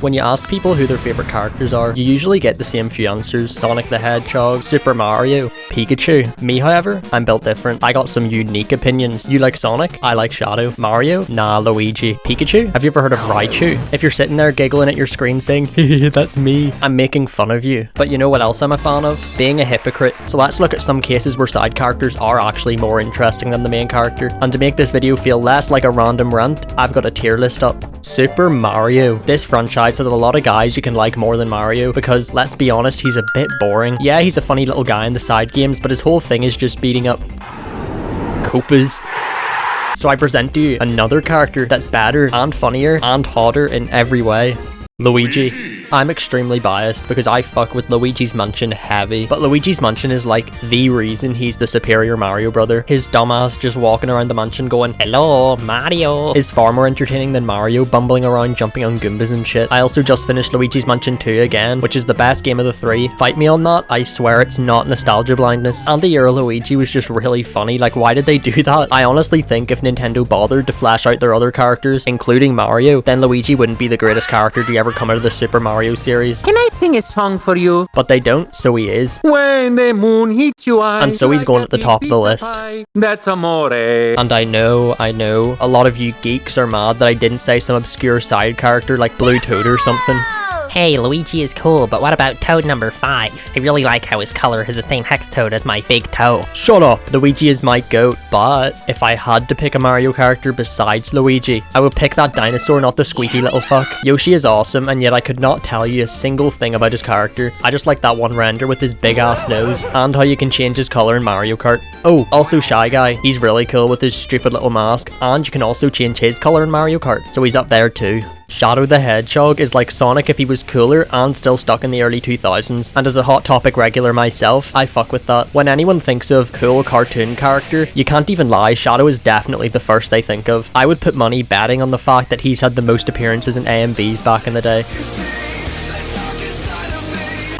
When you ask people who their favourite characters are, you usually get the same few answers: Sonic the Hedgehog, Super Mario, Pikachu. Me, however, I'm built different. I got some unique opinions. You like Sonic? I like Shadow. Mario? Nah, Luigi. Pikachu? Have you ever heard of Raichu? If you're sitting there giggling at your screen saying, hehe, that's me, I'm making fun of you. But you know what else I'm a fan of? Being a hypocrite. So let's look at some cases where side characters are actually more interesting than the main character. And to make this video feel less like a random rant, I've got a tier list up. Super Mario. This franchise has a lot of guys you can like more than Mario because, let's be honest, he's a bit boring. Yeah, he's a funny little guy in the side games, but his whole thing is just beating up Koopas. So I present to you another character that's better and funnier and hotter in every way. Luigi. I'm extremely biased because I fuck with Luigi's Mansion heavy, but Luigi's Mansion is like the reason he's the superior Mario brother. His dumbass just walking around the mansion going, "Hello, Mario," is far more entertaining than Mario bumbling around jumping on Goombas and shit. I also just finished Luigi's Mansion 2 again, which is the best game of the three. Fight me on that, I swear it's not nostalgia blindness. And the era Luigi was just really funny, like why did they do that? I honestly think if Nintendo bothered to flesh out their other characters, including Mario, then Luigi wouldn't be the greatest character to ever come out of the Super Mario series. Can I sing a song for you? But they don't, so he is. When the moon hits you, and so he's going at the top of the list. That's amore. And I know, a lot of you geeks are mad that I didn't say some obscure side character like Blue Toad or something. Hey, Luigi is cool, but what about Toad number 5? I really like how his color has the same hex toad as my big toe. Shut up! Luigi is my goat, but if I had to pick a Mario character besides Luigi, I would pick that dinosaur, not the squeaky little fuck. Yoshi is awesome, and yet I could not tell you a single thing about his character. I just like that one render with his big ass nose, and how you can change his color in Mario Kart. Oh, also Shy Guy. He's really cool with his stupid little mask, and you can also change his color in Mario Kart, so he's up there too. Shadow the Hedgehog is like Sonic if he was cooler and still stuck in the early 2000s, and as a Hot Topic regular myself, I fuck with that. When anyone thinks of cool cartoon character, you can't even lie, Shadow is definitely the first they think of. I would put money betting on the fact that he's had the most appearances in AMVs back in the day.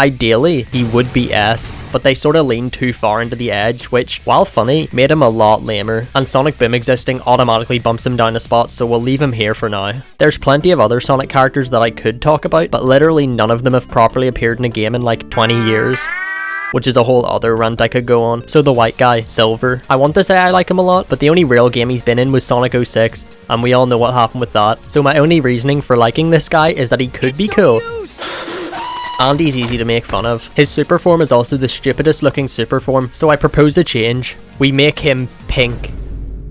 Ideally, he would be S, but they sort of leaned too far into the edge, which, while funny, made him a lot lamer, and Sonic Boom existing automatically bumps him down a spot, so we'll leave him here for now. There's plenty of other Sonic characters that I could talk about, but literally none of them have properly appeared in a game in like 20 years. Which is a whole other rant I could go on. So the white guy, Silver. I want to say I like him a lot, but the only real game he's been in was Sonic 06, and we all know what happened with that. So my only reasoning for liking this guy is that he could be cool. And he's easy to make fun of. His super form is also the stupidest looking super form, so I propose a change. We make him pink.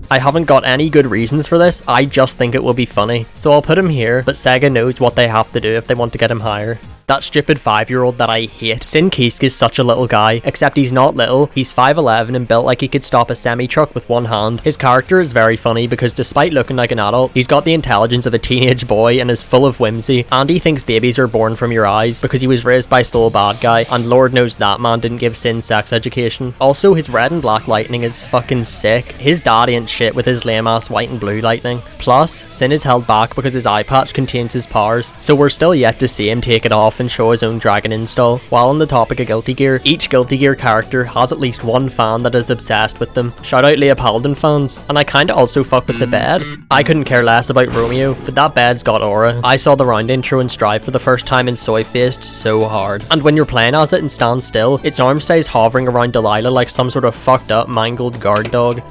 I haven't got any good reasons for this, I just think it will be funny. So I'll put him here, but Sega knows what they have to do if they want to get him higher. That stupid 5-year-old that I hate. Sin Kisk is such a little guy, except he's not little, he's 5'11" and built like he could stop a semi-truck with one hand. His character is very funny because despite looking like an adult, he's got the intelligence of a teenage boy and is full of whimsy, and he thinks babies are born from your eyes because he was raised by Soul Bad Guy, and Lord knows that man didn't give Sin sex education. Also, his red and black lightning is fucking sick. His dad ain't shit with his lame ass white and blue lightning. Plus, Sin is held back because his eye patch contains his powers, so we're still yet to see him take it off and show his own dragon install. While on the topic of Guilty Gear, each Guilty Gear character has at least one fan that is obsessed with them. Shout out Leah Paladin fans. And I kinda also fuck with the bed. I couldn't care less about Romeo, but that bed's got aura. I saw the round intro in Strive for the first time and soy-faced so hard. And when you're playing as it and stand still, its arm stays hovering around Delilah like some sort of fucked up mangled guard dog.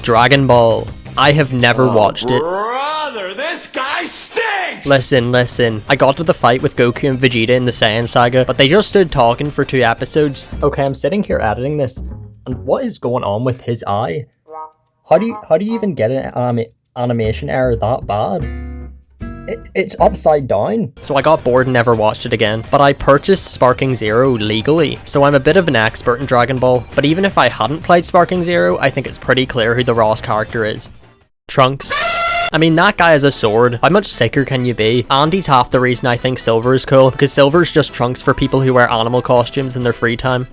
Dragon Ball. I have never watched it. Brother, this guy stinks! Listen. I got to the fight with Goku and Vegeta in the Saiyan Saga, but they just stood talking for 2 episodes. Okay, I'm sitting here editing this, and what is going on with his eye? How do you even get an animation error that bad? It's upside down. So I got bored and never watched it again, but I purchased Sparking Zero legally, so I'm a bit of an expert in Dragon Ball, but even if I hadn't played Sparking Zero, I think it's pretty clear who the Ross character is. Trunks. I mean, that guy has a sword. How much sicker can you be? And he's half the reason I think Silver is cool, because Silver's just Trunks for people who wear animal costumes in their free time.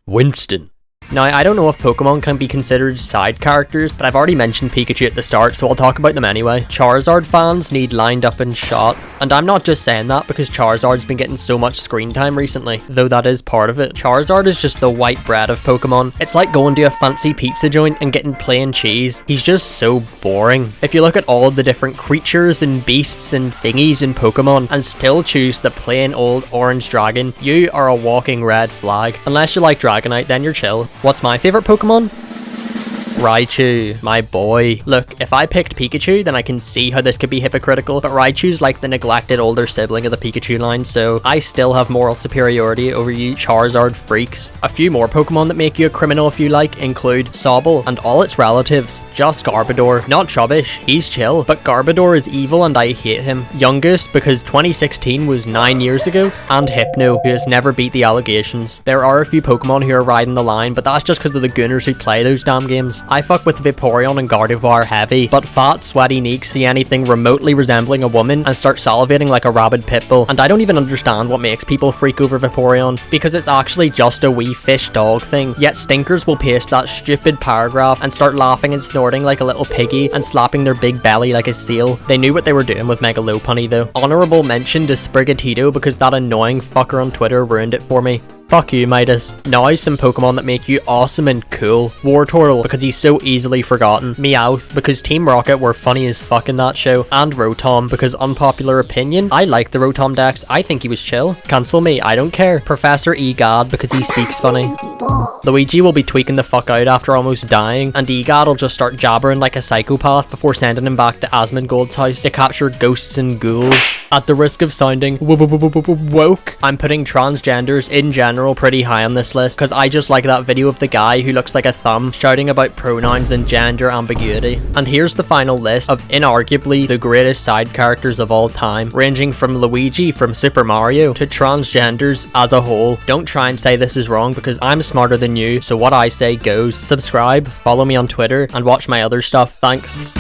Winston. Now, I don't know if Pokemon can be considered side characters, but I've already mentioned Pikachu at the start, so I'll talk about them anyway. Charizard fans need lined up and shot, and I'm not just saying that because Charizard's been getting so much screen time recently, though that is part of it. Charizard is just the white bread of Pokemon. It's like going to a fancy pizza joint and getting plain cheese. He's just so boring. If you look at all the different creatures and beasts and thingies in Pokemon and still choose the plain old orange dragon, you are a walking red flag. Unless you like Dragonite, then you're chill. What's my favorite Pokemon? Raichu, my boy. Look, if I picked Pikachu, then I can see how this could be hypocritical, but Raichu's like the neglected older sibling of the Pikachu line, so I still have moral superiority over you Charizard freaks. A few more Pokemon that make you a criminal if you like include Sobble and all its relatives. Just Garbodor, not Chubbish, he's chill, but Garbodor is evil and I hate him. Youngest because 2016 was 9 years ago, and Hypno, who has never beat the allegations. There are a few Pokemon who are riding the line, but that's just because of the gooners who play those damn games. I fuck with Vaporeon and Gardevoir heavy, but fat, sweaty Neeks see anything remotely resembling a woman and start salivating like a rabid pitbull, and I don't even understand what makes people freak over Vaporeon, because it's actually just a wee fish dog thing, yet stinkers will paste that stupid paragraph and start laughing and snorting like a little piggy and slapping their big belly like a seal. They knew what they were doing with Mega Lopunny though. Honorable mention to Sprigatito because that annoying fucker on Twitter ruined it for me. Fuck you, Midas. Now some Pokemon that make you awesome and cool. Wartortle, because he's so easily forgotten. Meowth, because Team Rocket were funny as fuck in that show. And Rotom, because unpopular opinion, I like the Rotom Dex. I think he was chill. Cancel me, I don't care. Professor Egad, because he speaks funny. Luigi will be tweaking the fuck out after almost dying, and Egad will just start jabbering like a psychopath before sending him back to Asmongold's house to capture ghosts and ghouls. At the risk of sounding woke, I'm putting transgenders in general pretty high on this list because I just like that video of the guy who looks like a thumb shouting about pronouns and gender ambiguity. And here's the final list of inarguably the greatest side characters of all time, ranging from Luigi from Super Mario to transgenders as a whole. Don't try and say this is wrong because I'm smarter than you, so what I say goes. Subscribe, follow me on Twitter, and watch my other stuff. Thanks.